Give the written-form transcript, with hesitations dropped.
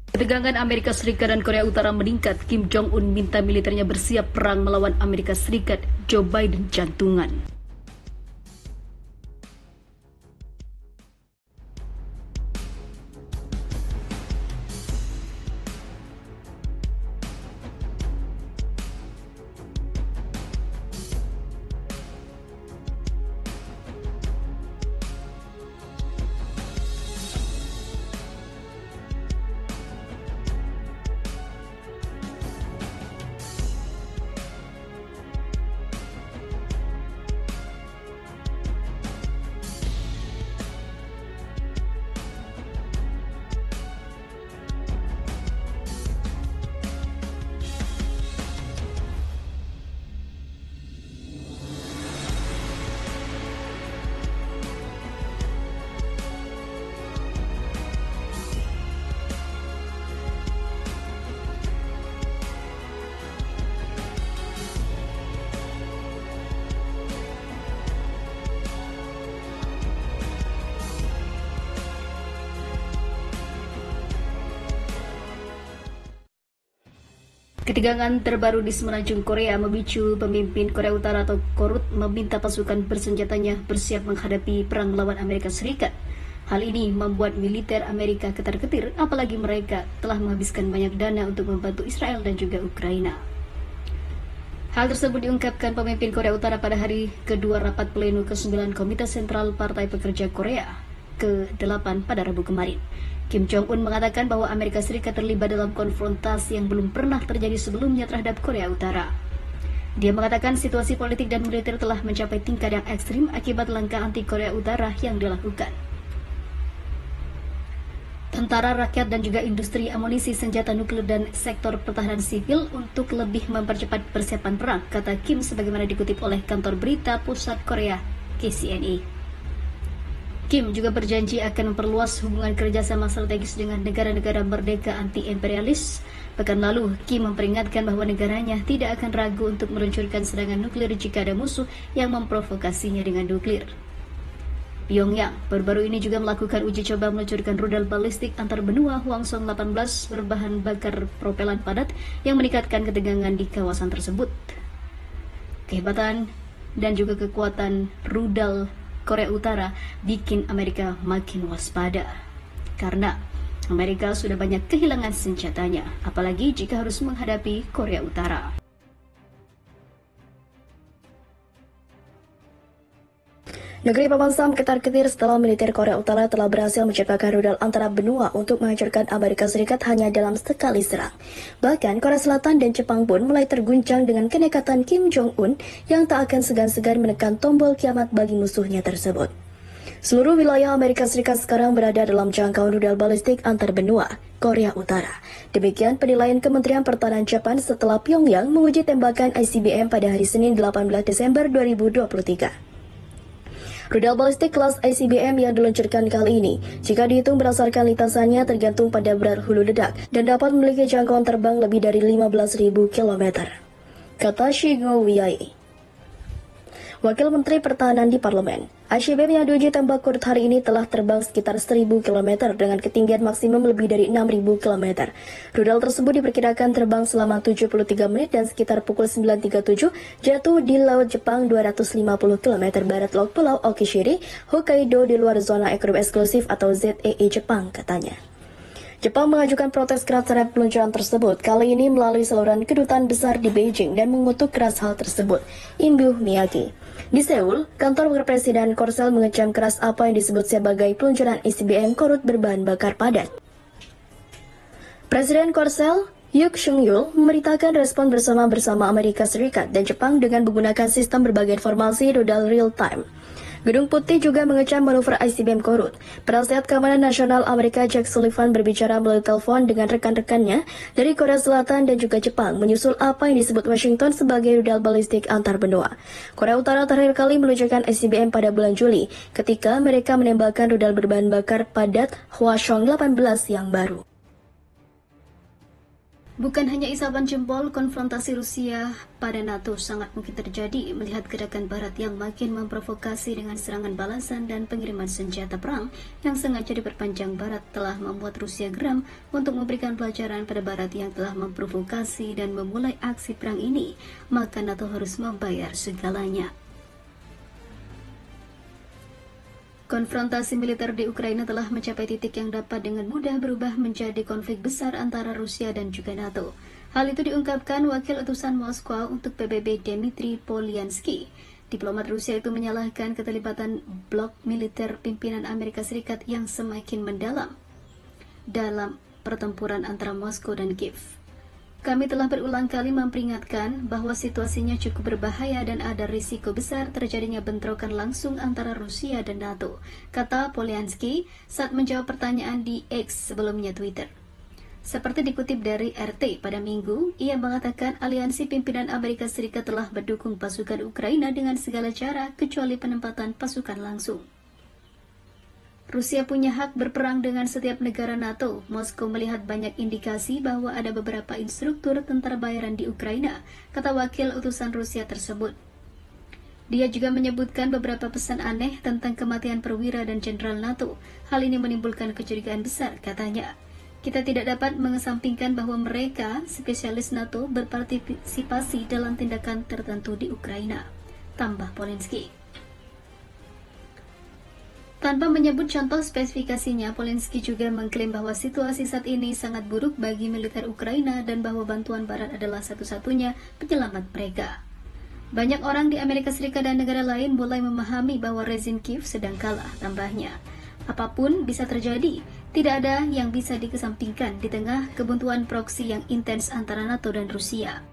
Ketegangan Amerika Serikat dan Korea Utara meningkat. Kim Jong-un minta militernya bersiap perang melawan Amerika Serikat. Joe Biden jantungan. Ketegangan terbaru di semenanjung Korea memicu pemimpin Korea Utara atau KORUT meminta pasukan bersenjatanya bersiap menghadapi perang melawan Amerika Serikat. Hal ini membuat militer Amerika ketar-ketir, apalagi mereka telah menghabiskan banyak dana untuk membantu Israel dan juga Ukraina. Hal tersebut diungkapkan pemimpin Korea Utara pada hari kedua rapat pleno ke-9 Komite Sentral Partai Pekerja Korea ke-8 pada Rabu kemarin. Kim Jong-un mengatakan bahwa Amerika Serikat terlibat dalam konfrontasi yang belum pernah terjadi sebelumnya terhadap Korea Utara. Dia mengatakan situasi politik dan militer telah mencapai tingkat yang ekstrim akibat langkah anti Korea Utara yang dilakukan. Tentara rakyat dan juga industri amunisi senjata nuklir dan sektor pertahanan sipil untuk lebih mempercepat persiapan perang, kata Kim sebagaimana dikutip oleh kantor berita pusat Korea KCNA. Kim juga berjanji akan memperluas hubungan kerjasama strategis dengan negara-negara merdeka anti-imperialis. Pekan lalu, Kim memperingatkan bahwa negaranya tidak akan ragu untuk meluncurkan serangan nuklir jika ada musuh yang memprovokasinya dengan nuklir. Pyongyang baru-baru ini juga melakukan uji coba meluncurkan rudal balistik antar benua Hwasong 18 berbahan bakar propelan padat yang meningkatkan ketegangan di kawasan tersebut. Kehebatan dan juga kekuatan rudal Korea Utara bikin Amerika makin waspada. Karena Amerika sudah banyak kehilangan senjatanya, apalagi jika harus menghadapi Korea Utara. Negeri Paman Sam ketar-ketir setelah militer Korea Utara telah berhasil menciptakan rudal antara benua untuk menghancurkan Amerika Serikat hanya dalam sekali serang. Bahkan Korea Selatan dan Jepang pun mulai terguncang dengan kenekatan Kim Jong-un yang tak akan segan-segan menekan tombol kiamat bagi musuhnya tersebut. Seluruh wilayah Amerika Serikat sekarang berada dalam jangkauan rudal balistik antar benua Korea Utara. Demikian penilaian Kementerian Pertahanan Jepang setelah Pyongyang menguji tembakan ICBM pada hari Senin 18 Desember 2023. Rudal balistik kelas ICBM yang diluncurkan kali ini, jika dihitung berdasarkan lintasannya tergantung pada berat hulu ledak dan dapat memiliki jangkauan terbang lebih dari 15.000 km. Kata Shigo Wiyai, Wakil Menteri Pertahanan di Parlemen. ICBM yang diuji tembak KORUT hari ini telah terbang sekitar 1.000 km dengan ketinggian maksimum lebih dari 6.000 km. Rudal tersebut diperkirakan terbang selama 73 menit dan sekitar pukul 9.37 jatuh di Laut Jepang 250 km barat laut Pulau Okishiri, Hokkaido di luar zona ekonomi eksklusif atau ZEE Jepang, katanya. Jepang mengajukan protes keras terhadap peluncuran tersebut, kali ini melalui saluran kedutaan besar di Beijing dan mengutuk keras hal tersebut. Imbu Miyagi. Di Seoul, kantor wakil presiden Korsel mengecam keras apa yang disebut sebagai peluncuran ICBM KORUT berbahan bakar padat. Presiden Korsel, Yook Sung-yul, memberitakan respon bersama Amerika Serikat dan Jepang dengan menggunakan sistem berbagai informasi rudal real-time. Gedung Putih juga mengecam manuver ICBM KORUT. Penasihat Keamanan Nasional Amerika Jack Sullivan berbicara melalui telepon dengan rekan-rekannya dari Korea Selatan dan juga Jepang menyusul apa yang disebut Washington sebagai rudal balistik antar benua. Korea Utara terakhir kali meluncurkan ICBM pada bulan Juli ketika mereka menembakkan rudal berbahan bakar padat Hwasong 18 yang baru. Bukan hanya isapan jempol, konfrontasi Rusia pada NATO sangat mungkin terjadi melihat gerakan Barat yang makin memprovokasi dengan serangan balasan dan pengiriman senjata perang yang sengaja diperpanjang. Barat telah membuat Rusia geram untuk memberikan pelajaran pada Barat yang telah memprovokasi dan memulai aksi perang ini, maka NATO harus membayar segalanya. Konfrontasi militer di Ukraina telah mencapai titik yang dapat dengan mudah berubah menjadi konflik besar antara Rusia dan juga NATO. Hal itu diungkapkan Wakil Utusan Moskwa untuk PBB Dmitry Polyansky. Diplomat Rusia itu menyalahkan keterlibatan blok militer pimpinan Amerika Serikat yang semakin mendalam dalam pertempuran antara Moskow dan Kiev. Kami telah berulang kali memperingatkan bahwa situasinya cukup berbahaya dan ada risiko besar terjadinya bentrokan langsung antara Rusia dan NATO, kata Polyansky saat menjawab pertanyaan di X sebelumnya Twitter. Seperti dikutip dari RT pada Minggu, ia mengatakan aliansi pimpinan Amerika Serikat telah mendukung pasukan Ukraina dengan segala cara kecuali penempatan pasukan langsung. Rusia punya hak berperang dengan setiap negara NATO. Moskow melihat banyak indikasi bahwa ada beberapa instruktur tentara bayaran di Ukraina, kata wakil utusan Rusia tersebut. Dia juga menyebutkan beberapa pesan aneh tentang kematian perwira dan jenderal NATO. Hal ini menimbulkan kecurigaan besar, katanya. Kita tidak dapat mengesampingkan bahwa mereka, spesialis NATO, berpartisipasi dalam tindakan tertentu di Ukraina, tambah Polyansky. Tanpa menyebut contoh spesifikasinya, Polyansky juga mengklaim bahwa situasi saat ini sangat buruk bagi militer Ukraina dan bahwa bantuan Barat adalah satu-satunya penyelamat mereka. Banyak orang di Amerika Serikat dan negara lain mulai memahami bahwa rezim Kiev sedang kalah, tambahnya. Apapun bisa terjadi, tidak ada yang bisa dikesampingkan di tengah kebuntuan proksi yang intens antara NATO dan Rusia.